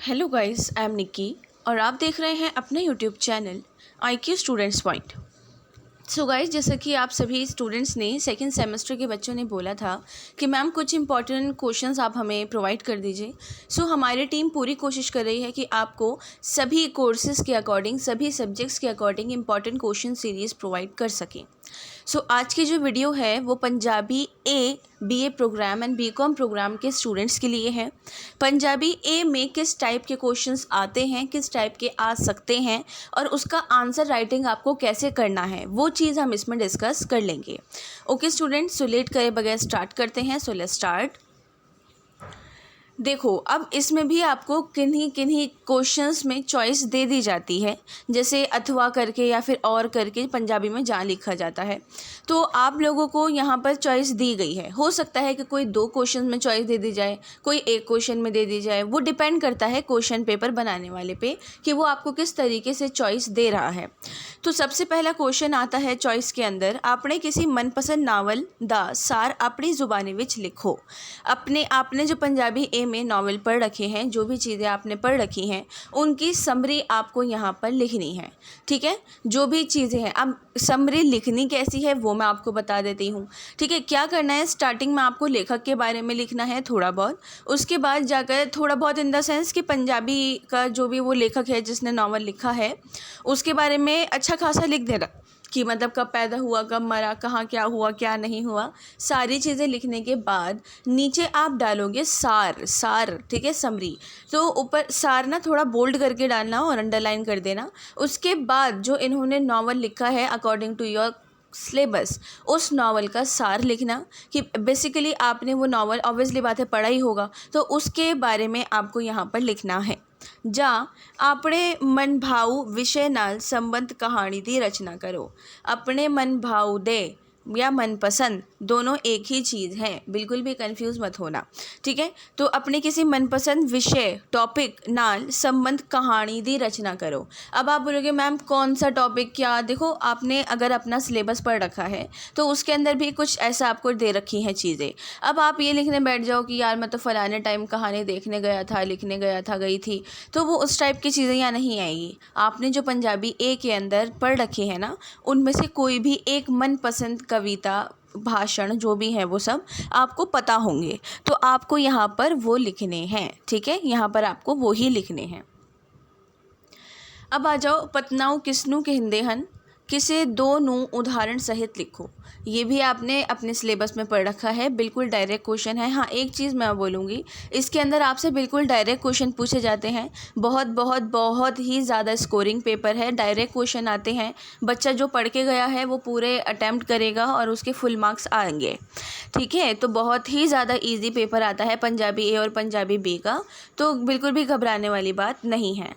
Hello guys, I am Nikki और आप देख रहे हैं अपने YouTube channel IQ students point. So guys, जैसा कि आप सभी स्टूडेंट्स ने सेकंड सेमेस्टर के बच्चों ने बोला था कि मैम कुछ इंपॉर्टेंट क्वेश्चंस आप हमें प्रोवाइड कर दीजिए। सो हमारी टीम पूरी कोशिश कर रही है कि आपको सभी कोर्सेज़ के अकॉर्डिंग, सभी सब्जेक्ट्स के according important question series provide कर सकें। सो आज की जो वीडियो है वो Punjabi A BA program and BCom program के स्टूडेंट्स के लिए है। पंजाबी ए में किस टाइप के क्वेश्चंस आते हैं, किस टाइप के आ सकते हैं और उसका आंसर राइटिंग आपको कैसे करना है, वो चीज़ हम इसमें डिस्कस कर लेंगे। ओके स्टूडेंट्स, सो लेट करे बगैर स्टार्ट करते हैं। So let's start. देखो, अब इसमें भी आपको किन्हीं किन्हीं क्वेश्चंस में चॉइस दे दी जाती है, जैसे अथवा करके या फिर और करके पंजाबी में जहाँ लिखा जाता है। तो आप लोगों को यहाँ पर चॉइस दी गई है। हो सकता है कि कोई 2 क्वेश्चन में चॉइस दे दी जाए, कोई 1 क्वेश्चन में दे दी जाए। वो डिपेंड करता है क्वेश्चन पेपर बनाने वाले पे कि वो आपको किस तरीके से चॉइस दे रहा है। तो सबसे पहला क्वेश्चन आता है चॉइस के अंदर, आपने किसी मनपसंद नावल दा सार अपनी ज़ुबानी विच लिखो। आपने जो पंजाबी ए में नावल पढ़ रखे हैं, जो भी चीज़ें आपने पढ़ रखी हैं उनकी समरी आपको यहाँ पर लिखनी है। ठीक है, जो भी चीज़ें हैं, अब समरी लिखनी कैसी है वो मैं आपको बता देती हूँ। ठीक है, क्या करना है, स्टार्टिंग में आपको लेखक के बारे में लिखना है थोड़ा बहुत। उसके बाद जाकर थोड़ा बहुत इन द सेंस कि पंजाबी का जो भी वो लेखक है जिसने नावल लिखा है उसके बारे में अच्छा खासा लिख देना कि मतलब कब पैदा हुआ, कब मरा, कहाँ क्या हुआ, क्या नहीं हुआ। सारी चीज़ें लिखने के बाद नीचे आप डालोगे सार। ठीक है, समरी। तो ऊपर सार ना थोड़ा बोल्ड करके डालना और अंडरलाइन कर देना। उसके बाद जो इन्होंने नावल लिखा है अकॉर्डिंग टू योर सिलेबस, उस नावल का सार लिखना कि बेसिकली आपने वो नावल ऑब्वियसली बात है पढ़ा ही होगा, तो उसके बारे में आपको यहाँ पर लिखना है। ਜਾਂ ਆਪਣੇ ਮਨ ਭਾਉ ਵਿਸ਼ੇ ਨਾਲ संबंध कहानी की रचना करो। अपने मन भाव दे या मनपसंद दोनों एक ही चीज़ है, बिल्कुल भी कंफ्यूज मत होना। ठीक है, तो अपने किसी मनपसंद विषय टॉपिक नाल संबंध कहानी दी रचना करो। अब आप बोलोगे मैम कौन सा टॉपिक, क्या? देखो, आपने अगर अपना सिलेबस पढ़ रखा है तो उसके अंदर भी कुछ ऐसा आपको दे रखी हैं चीज़ें। अब आप ये लिखने बैठ जाओ कि यार मैं तो फलाने टाइम कहानी देखने गया था, लिखने गया था, गई थी, तो वो उस टाइप की चीज़ें यहाँ नहीं आएगी। आपने जो पंजाबी ए के अंदर पढ़ रखी है ना, उनमें से कोई भी एक मनपसंद कविता, भाषण जो भी है वो सब आपको पता होंगे, तो आपको यहाँ पर वो लिखने हैं। ठीक है, यहाँ पर आपको वो ही लिखने हैं। अब आ जाओ, पतनाऊ किसनू कहंदे हन, किसे दो नू उदाहरण सहित लिखो। ये भी आपने अपने सिलेबस में पढ़ रखा है, बिल्कुल डायरेक्ट क्वेश्चन है। हाँ, एक चीज़ मैं बोलूँगी, इसके अंदर आपसे बिल्कुल डायरेक्ट क्वेश्चन पूछे जाते हैं। बहुत बहुत बहुत ही ज़्यादा स्कोरिंग पेपर है, डायरेक्ट क्वेश्चन आते हैं। बच्चा जो पढ़ के गया है वो पूरे अटैम्प्ट करेगा और उसके फुल मार्क्स आएंगे। ठीक है, तो बहुत ही ज़्यादा ईजी पेपर आता है पंजाबी ए और पंजाबी बी का, तो बिल्कुल भी घबराने वाली बात नहीं है।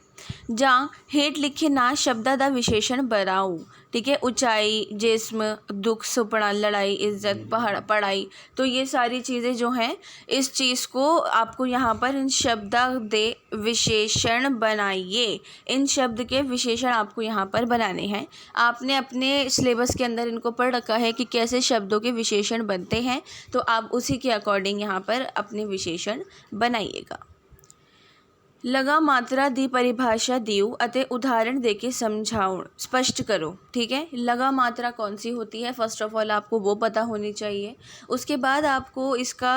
ਜਾਂ ਹੇਠ लिखे ना शब्दा दा विशेषण बनाओ। ठीक है, ऊंचाई, जिस्म, दुख, सुपना, लड़ाई, इज्जत, पढ़ाई, तो ये सारी चीज़ें जो हैं, इस चीज़ को आपको यहाँ पर इन शब्दा दे विशेषण बनाइए। इन शब्द के विशेषण आपको यहाँ पर बनाने हैं। आपने अपने सिलेबस के अंदर इनको पढ़ रखा है कि कैसे शब्दों के विशेषण बनते हैं, तो आप उसी के अकॉर्डिंग यहाँ पर अपने विशेषण बनाइएगा। लगा मात्रा दी परिभाषा दियो अते उदाहरण देके समझाओ, स्पष्ट करो। ठीक है, लगा मात्रा कौन सी होती है, फर्स्ट ऑफ ऑल आपको वो पता होनी चाहिए। उसके बाद आपको इसका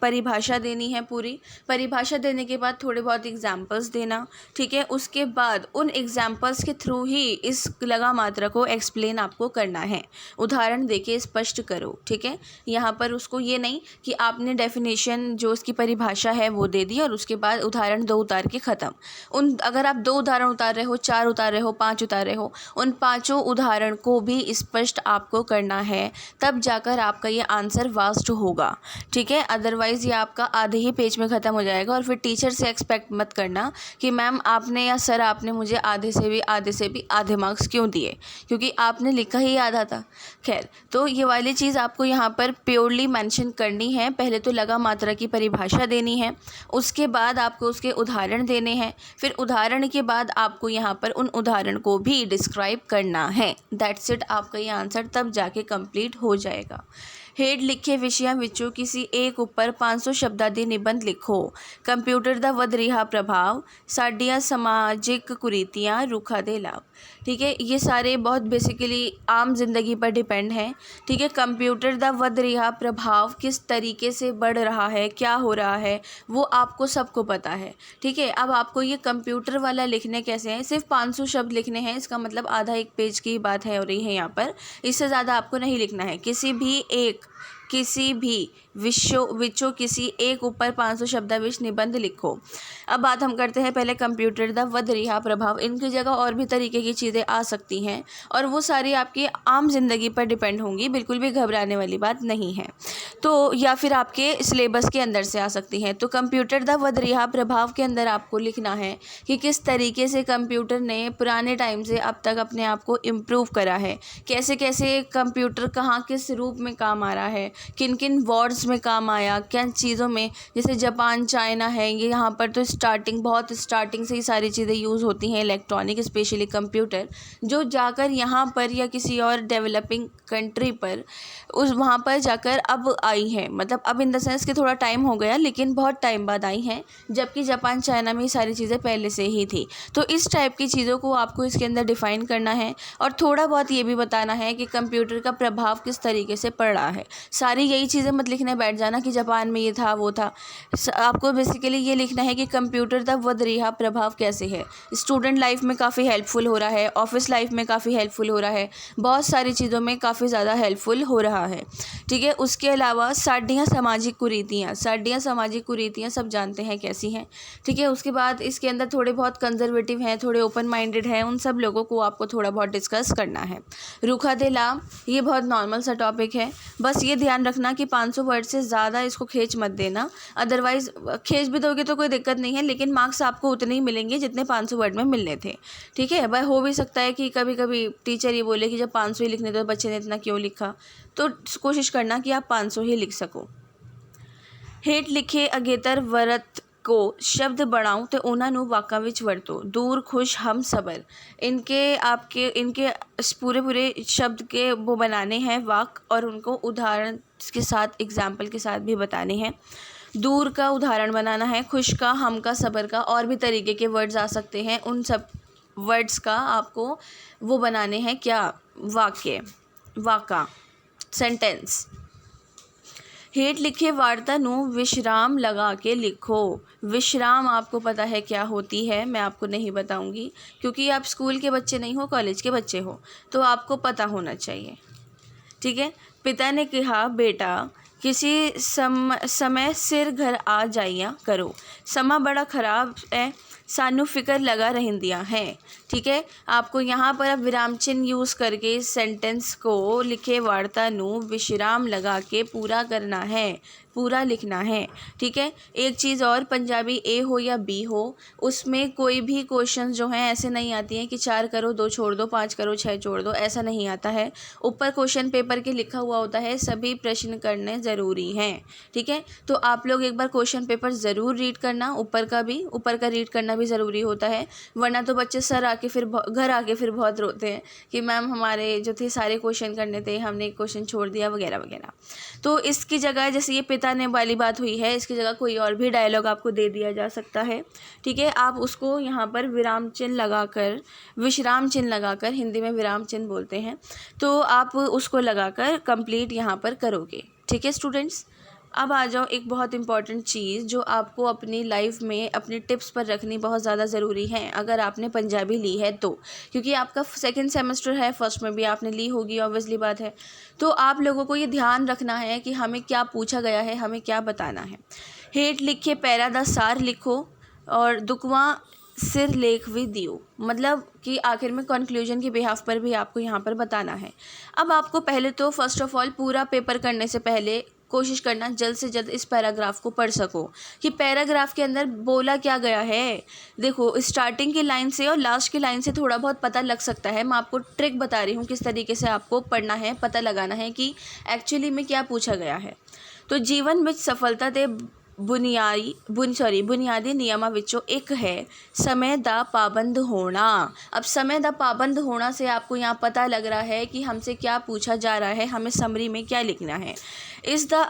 परिभाषा देनी है, पूरी परिभाषा देने के बाद थोड़े बहुत एग्जाम्पल्स देना। ठीक है, उसके बाद उन एग्जाम्पल्स के थ्रू ही इस लगा मात्रा को एक्सप्लेन आपको करना है, उदाहरण देके स्पष्ट करो। ठीक है, यहाँ पर उसको ये नहीं कि आपने डेफिनेशन जो उसकी परिभाषा है वो दे दी और उसके बाद उदाहरण 2 उतार के ख़त्म। अगर आप 2 उदाहरण उतार रहे हो, 4 उतार रहे हो, 5 उतार रहे हो, उन 5 उदाहरण को भी स्पष्ट आपको करना है, तब जाकर आपका ये आंसर वास्ट होगा। ठीक है, अदरवाइज़ ये आपका आधे ही पेज में ख़त्म हो जाएगा और फिर टीचर से एक्सपेक्ट मत करना कि मैम आपने या सर आपने मुझे आधे से भी आधे मार्क्स क्यों दिए, क्योंकि आपने लिखा ही आधा था। खैर, तो ये वाली चीज़ आपको यहाँ पर प्योरली मेंशन करनी है। पहले तो लगा मात्रा की परिभाषा देनी है, उसके बाद आपको उसके उदाहरण देने हैं, फिर उदाहरण के बाद आपको यहाँ पर उन उदाहरण को भी डिस्क्राइब करना है। दैट्स इट, आपका ये आंसर तब जाके कंप्लीट हो जाएगा। ਹੇਠ ਲਿਖੇ ਵਿਸ਼ਿਆਂ ਵਿੱਚੋਂ किसी एक ਉੱਪਰ 500 ਸ਼ਬਦਾਂ ਦੀ ਨਿਬੰਧ ਲਿਖੋ। ਕੰਪਿਊਟਰ ਦਾ ਵੱਧ ਰਿਹਾ ਪ੍ਰਭਾव, ਸਾਡੀਆਂ समाजिक कुरीतियाँ, रुखा दे लाभ। ठीक है, ये सारे बहुत बेसिकली आम जिंदगी पर डिपेंड हैं। ठीक है, कंप्यूटर दा वध रहा प्रभाव किस तरीके से बढ़ रहा है, क्या हो रहा है, वो आपको सबको पता है। ठीक है, अब आपको ये कंप्यूटर वाला लिखने कैसे हैं, सिर्फ 500 शब्द लिखने हैं, इसका मतलब आधा एक पेज की बात है हो रही है यहाँ पर, इससे ज़्यादा आपको नहीं लिखना है। किसी भी विषयों किसी एक ऊपर 500 शब्दा विच निबंध लिखो। अब बात हम करते हैं पहले कंप्यूटर दा वध रहा प्रभाव। इनकी जगह और भी तरीके की चीज़ें आ सकती हैं और वो सारी आपकी आम जिंदगी पर डिपेंड होंगी, बिल्कुल भी घबराने वाली बात नहीं है। तो या फिर आपके सिलेबस के अंदर से आ सकती हैं। तो कंप्यूटर दा वध रहा प्रभाव के अंदर आपको लिखना है कि किस तरीके से कंप्यूटर ने पुराने टाइम से अब तक अपने आप को इम्प्रूव करा है, कैसे कैसे कंप्यूटर कहाँ किस रूप में काम आ रहा है, किन किन वर्ड्स में काम आया, किन चीज़ों में, जैसे जापान चाइना है, ये यहाँ पर तो बहुत स्टार्टिंग से ही सारी चीज़ें यूज़ होती हैं इलेक्ट्रॉनिक, स्पेशली कंप्यूटर, जो जाकर यहाँ पर या किसी और डेवलपिंग कंट्री पर वहाँ पर जाकर अब आई हैं। मतलब अब इन द सेंस कि थोड़ा टाइम हो गया, लेकिन बहुत टाइम बाद आई हैं, जबकि जापान चाइना में ये सारी चीज़ें पहले से ही थी। तो इस टाइप की चीज़ों को आपको इसके अंदर डिफ़ाइन करना है और थोड़ा बहुत ये भी बताना है कि कंप्यूटर का प्रभाव किस तरीके से पड़ रहा है। सारी यही चीज़ें मत लिखने बैठ जाना कि जापान में ये था वो था। आपको बेसिकली ये लिखना है कि कंप्यूटर का वध रहा प्रभाव कैसे है, स्टूडेंट लाइफ में काफ़ी हेल्पफुल हो रहा है, ऑफिस लाइफ में काफ़ी हेल्पफुल हो रहा है, बहुत सारी चीज़ों में काफ़ी ज़्यादा हेल्पफुल हो रहा है। ठीक है, उसके अलावा साडियाँ सामाजिक कुरीतियाँ सब जानते हैं कैसी हैं। ठीक है, उसके बाद इसके अंदर थोड़े बहुत कंजर्वेटिव हैं, थोड़े ओपन माइंडेड हैं, उन सब लोगों को आपको थोड़ा बहुत डिस्कस करना है। रुखा दे लाभ, ये बहुत नॉर्मल सा टॉपिक है, बस ये ध्यान रखना कि 500 वर्ड से ज़्यादा इसको खींच मत देना, अदरवाइज़ खींच भी दोगे तो कोई दिक्कत नहीं है, लेकिन मार्क्स आपको उतने ही मिलेंगे जितने 500 वर्ड में मिलने थे। ठीक है, भाई हो भी सकता है कि कभी कभी टीचर ये बोले कि जब 500 ही लिखने तो बच्चे ने इतना क्यों लिखा, तो कोशिश करना कि आप 500 ही लिख सको। हेठ लिखे अगेतर वरत को शब्द बढ़ाऊं तो उन्होंने वाਕਾਂ ਵਿੱਚ ਵਰਤੋ। दूर खुश हम सबर, इनके पूरे शब्द के वो बनाने हैं वाक और उनको उदाहरण के साथ एग्जाम्पल के साथ भी बताने हैं। दूर का उदाहरण बनाना है, खुश का, हम का, सबर का, और भी तरीके के वर्ड्स आ सकते हैं, उन सब वर्ड्स का आपको वो बनाने हैं क्या, वाका, सेंटेंस। हेठ लिखे वार्ता नू विश्राम लगा के लिखो। विश्राम आपको पता है क्या होती है, मैं आपको नहीं बताऊंगी क्योंकि आप स्कूल के बच्चे नहीं हो, कॉलेज के बच्चे हो, तो आपको पता होना चाहिए। ठीक है, पिता ने कहा बेटा किसी समय सिर घर आ जाइया करो। समा बड़ा ख़राब है, सानू फिक्र लगा रहंदियाँ हैं। ठीक है, आपको यहाँ पर अब विराम चिन्ह यूज़ करके इस सेंटेंस को लिखे वार्ता नू विश्राम लगा के पूरा करना है, पूरा लिखना है। ठीक है, एक चीज़ और, पंजाबी ए हो या बी हो, उसमें कोई भी क्वेश्चन जो हैं ऐसे नहीं आती हैं कि 4 करो 2 छोड़ दो, 5 करो 6 छोड़ दो, ऐसा नहीं आता है। ऊपर क्वेश्चन पेपर के लिखा हुआ होता है, सभी प्रश्न करने ज़रूरी हैं। ठीक है, तो आप लोग एक बार क्वेश्चन पेपर ज़रूर रीड करना, ऊपर का रीड करना भी ज़रूरी होता है, वरना तो बच्चे घर आके फिर बहुत रोते हैं कि मैम हमारे जो थे सारे क्वेश्चन करने थे, हमने क्वेश्चन छोड़ दिया वगैरह वगैरह। तो इसकी जगह जैसे ये पिता ने वाली बात हुई है, इसकी जगह कोई और भी डायलॉग आपको दे दिया जा सकता है। ठीक है, आप उसको यहाँ पर विश्राम चिन्ह लगाकर, हिंदी में विराम चिन्ह बोलते हैं, तो आप उसको लगाकर कंप्लीट यहाँ पर करोगे। ठीक है स्टूडेंट्स, अब आ जाओ एक बहुत इंपॉर्टेंट चीज़ जो आपको अपनी लाइफ में अपने टिप्स पर रखनी बहुत ज़्यादा ज़रूरी है अगर आपने पंजाबी ली है तो, क्योंकि आपका सेकंड सेमेस्टर है, फर्स्ट में भी आपने ली होगी, ऑब्वियसली बात है। तो आप लोगों को ये ध्यान रखना है कि हमें क्या पूछा गया है, हमें क्या बताना है। हेठ लिखे पैरा दा सार लिखो और दुकवा सिर लेख भी दियो, मतलब कि आखिर में कंक्लूजन के बिहाफ पर भी आपको यहाँ पर बताना है। अब आपको पहले तो फर्स्ट ऑफ ऑल पूरा पेपर करने से पहले कोशिश करना जल्द से जल्द इस पैराग्राफ को पढ़ सको कि पैराग्राफ के अंदर बोला क्या गया है। देखो, स्टार्टिंग की लाइन से और लास्ट की लाइन से थोड़ा बहुत पता लग सकता है, मैं आपको ट्रिक बता रही हूँ किस तरीके से आपको पढ़ना है, पता लगाना है कि एक्चुअली में क्या पूछा गया है। तो जीवन में सफलता दे बुनियादी नियमां विचों एक है समय दा पाबंद होना। अब समय दा पाबंद होना से आपको यहाँ पता लग रहा है कि हमसे क्या पूछा जा रहा है, हमें समरी में क्या लिखना है। ਇਸ ਦਾ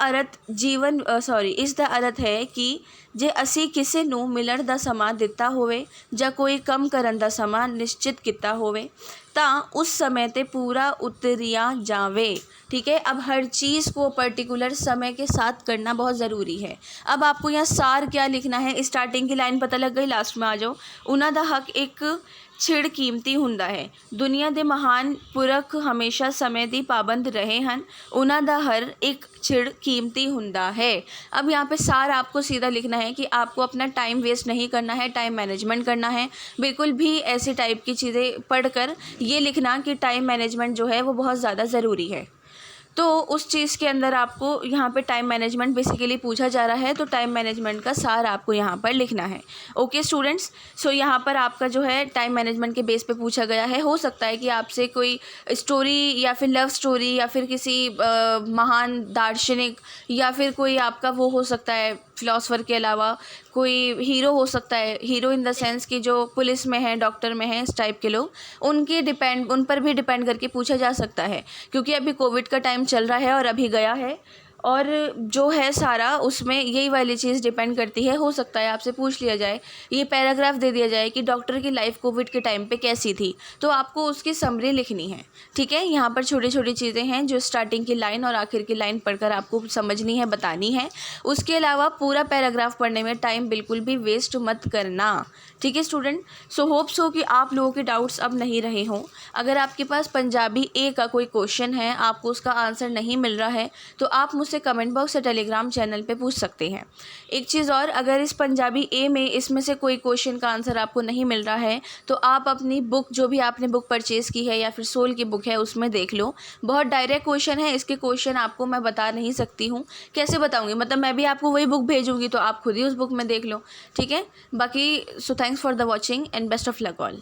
ਅਰਥ ਹੈ ਕਿ ਜੇ ਅਸੀਂ ਕਿਸੇ ਨੂੰ ਮਿਲਣ ਦਾ ਸਮਾਂ ਦਿੱਤਾ ਹੋਵੇ ਜਾਂ ਕੋਈ ਕੰਮ ਕਰਨ ਦਾ ਸਮਾਂ ਨਿਸ਼ਚਿਤ ਕੀਤਾ ਹੋਵੇ ਤਾਂ ਉਸ समय ਤੇ पूरा उतरिया जावे। ठीक है, अब हर चीज़ को पर्टिकुलर समय के साथ करना बहुत ज़रूरी है। अब आपको यहाँ सार क्या लिखना है, स्टार्टिंग की लाइन पता लग गई, लास्ट में आ जाओ। उन्हां दा हक एक छिड़ कीमती हुंदा है। दुनिया के महान पुरख हमेशा समय की पाबंद रहे हैं। उन्हां दा हर एक छिड़ कीमती हुंदा है। अब यहाँ पे सार आपको सीधा लिखना है कि आपको अपना टाइम वेस्ट नहीं करना है, टाइम मैनेजमेंट करना है। बिल्कुल भी ऐसी टाइप की चीज़ें पढ़कर ये लिखना कि टाइम मैनेजमेंट जो है वो बहुत ज़्यादा ज़रूरी है। तो उस चीज़ के अंदर आपको यहाँ पे टाइम मैनेजमेंट बेसिकली पूछा जा रहा है, तो टाइम मैनेजमेंट का सार आपको यहाँ पर लिखना है। ओके स्टूडेंट्स, सो यहाँ पर आपका जो है टाइम मैनेजमेंट के बेस पे पूछा गया है। हो सकता है कि आपसे कोई स्टोरी या फिर लव स्टोरी या फिर किसी महान दार्शनिक या फिर कोई आपका वो हो सकता है फिलोसफर के अलावा कोई हीरो हो सकता है, हीरो इन द सेंस कि जो पुलिस में है, डॉक्टर में है, इस टाइप के लोग, उन पर भी डिपेंड करके पूछा जा सकता है। क्योंकि अभी कोविड का टाइम चल रहा है और अभी गया है, और जो है सारा उसमें यही वाली चीज़ डिपेंड करती है। हो सकता है आपसे पूछ लिया जाए, ये पैराग्राफ दे दिया जाए कि डॉक्टर की लाइफ कोविड के टाइम पे कैसी थी, तो आपको उसकी समरी लिखनी है। ठीक है, यहाँ पर छोटी छोटी चीज़ें हैं जो स्टार्टिंग की लाइन और आखिर की लाइन पढ़कर आपको समझनी है, बतानी है। उसके अलावा पूरा पैराग्राफ पढ़ने में टाइम बिल्कुल भी वेस्ट मत करना। ठीक है स्टूडेंट, सो होप्स हो कि आप लोगों के डाउट्स अब नहीं रहे हों। अगर आपके पास पंजाबी ए का कोई क्वेश्चन है, आपको उसका आंसर नहीं मिल रहा है, तो आप मुझसे कमेंट बॉक्स या टेलीग्राम चैनल पे पूछ सकते हैं। एक चीज़ और, अगर इस पंजाबी ए में इसमें से कोई क्वेश्चन का आंसर आपको नहीं मिल रहा है, तो आप अपनी बुक, जो भी आपने बुक परचेज़ की है या फिर सोल की बुक है, उसमें देख लो। बहुत डायरेक्ट क्वेश्चन है, इसके क्वेश्चन आपको मैं बता नहीं सकती हूँ। कैसे बताऊँगी, मतलब मैं भी आपको वही बुक भेजूँगी तो आप खुद ही उस बुक में देख लो। ठीक है, बाकी so thanks for the watching and best of luck all.